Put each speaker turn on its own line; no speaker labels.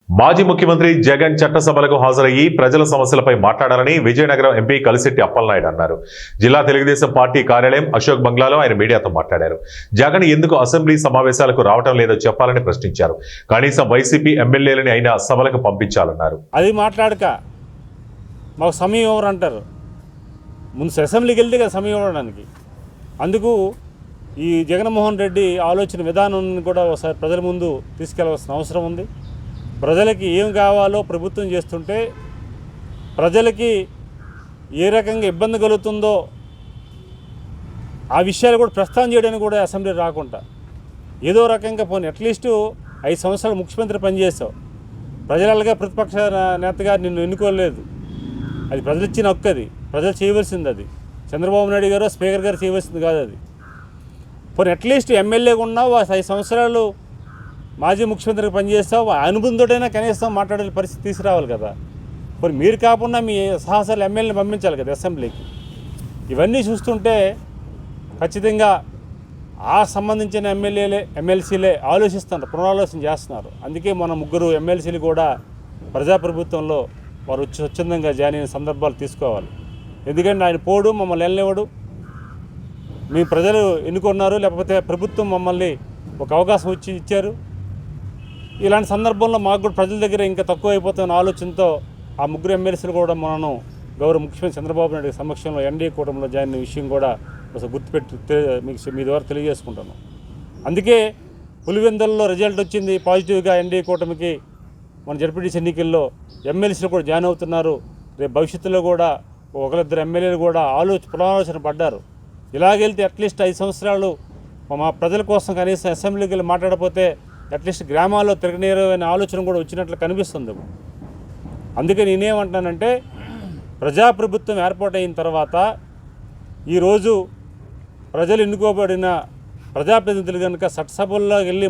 మాజీ ముఖ్యమంత్రి జగన్ చట్టసభలకు హాజరయ్యి ప్రజల సమస్యలపై మాట్లాడాలని విజయనగరం ఎంపీ కలిశెట్టి అప్పలనాయుడు అన్నారు. జిల్లా తెలుగుదేశం పార్టీ కార్యాలయం అశోక్ బంగ్లాలో ఆయన మీడియాతో మాట్లాడారు. జగన్ ఎందుకు అసెంబ్లీ సమావేశాలకు రావడం లేదో చెప్పాలని ప్రశ్నించారు. కనీసం వైసీపీ ఎమ్మెల్యేలని అయినా సభలకు పంపించాలన్నారు.
అది మాట్లాడక మాకు సమయం ఎవరు అంటారు. ముందు అసెంబ్లీకి వెళ్తే కదా సమయం ఇవ్వడానికి. అందుకు ఈ జగన్మోహన్ రెడ్డి ఆలోచన విధానాన్ని కూడా ఒకసారి ప్రజల ముందు తీసుకెళ్లవలసిన అవసరం ఉంది. ప్రజలకి ఏం కావాలో ప్రభుత్వం చేస్తుంటే ప్రజలకి ఏ రకంగా ఇబ్బంది కలుగుతుందో ఆ విషయాలు కూడా ప్రస్తావన చేయడానికి కూడా అసెంబ్లీ రాకుండా ఏదో రకంగా పోనీ అట్లీస్ట్ 5 సంవత్సరాలు ముఖ్యమంత్రి పనిచేసావు. ప్రజలగా ప్రతిపక్ష నేతగా నిన్ను ఎన్నుకోలేదు. అది ప్రజలు ఇచ్చిన హక్కు. అది ప్రజలు చేయవలసింది. అది చంద్రబాబు నాయుడు గారు స్పీకర్ గారు చేయవలసింది కాదు. అది పోనీ అట్లీస్ట్ ఎమ్మెల్యేగా ఉన్నావు, 5 సంవత్సరాలు మాజీ ముఖ్యమంత్రికి పనిచేస్తావు, అనుబంధుడైనా కనీసం మాట్లాడే పరిస్థితి తీసుకురావాలి కదా. మరి మీరు కాకుండా మీ సహచరులు ఎమ్మెల్యేని పంపించాలి కదా అసెంబ్లీకి. ఇవన్నీ చూస్తుంటే ఖచ్చితంగా ఆ సంబంధించిన ఎమ్మెల్సీలే ఆలోచిస్తున్నారు, పునరాలోచన చేస్తున్నారు. అందుకే మన 3 ఎమ్మెల్సీలు కూడా ప్రజాప్రభుత్వంలో వారు స్వచ్ఛందంగా జాయిన్ అయిన సందర్భాలు తీసుకోవాలి. ఎందుకంటే ఆయన పోడు, మమ్మల్ని వెళ్ళనివ్వడు. మీ ప్రజలు ఎన్నుకున్నారు, లేకపోతే ప్రభుత్వం మమ్మల్ని ఒక అవకాశం ఇచ్చారు. ఇలాంటి సందర్భంలో మాకు కూడా ప్రజల దగ్గర ఇంకా తక్కువ అయిపోతున్న ఆలోచనతో ఆ 3 ఎమ్మెల్సీలు కూడా మనను గౌరవ ముఖ్యమంత్రి చంద్రబాబు నాయుడు సమక్షంలో ఎన్డీఏ కూటమిలో జాయిన్ అయిన విషయం కూడా ఒకసారి గుర్తుపెట్టి మీకు మీ ద్వారా తెలియజేసుకుంటాను. అందుకే పులివెందులలో రిజల్ట్ వచ్చింది పాజిటివ్గా. ఎన్డీఏ కూటమికి మన జడ్పీటీసీ ఎన్నికల్లో ఎమ్మెల్సీలు కూడా జాయిన్ అవుతున్నారు. రేపు భవిష్యత్తులో కూడా 1-2 ఎమ్మెల్యేలు కూడా పునరాలోచన పడ్డారు. ఇలాగెళ్తే అట్లీస్ట్ 5 సంవత్సరాలు మా ప్రజల కోసం కనీసం అసెంబ్లీకి వెళ్ళి మాట్లాడకపోతే అట్లీస్ట్ గ్రామాల్లో తిరగనీరు అనే ఆలోచన కూడా వచ్చినట్లు కనిపిస్తుంది. అందుకే నేనేమంటానంటే ప్రజాప్రభుత్వం ఏర్పాటైన తర్వాత ఈరోజు ప్రజలు ఎన్నుకోబడిన ప్రజాప్రతినిధులు కనుక చట్టసభల్లో వెళ్ళి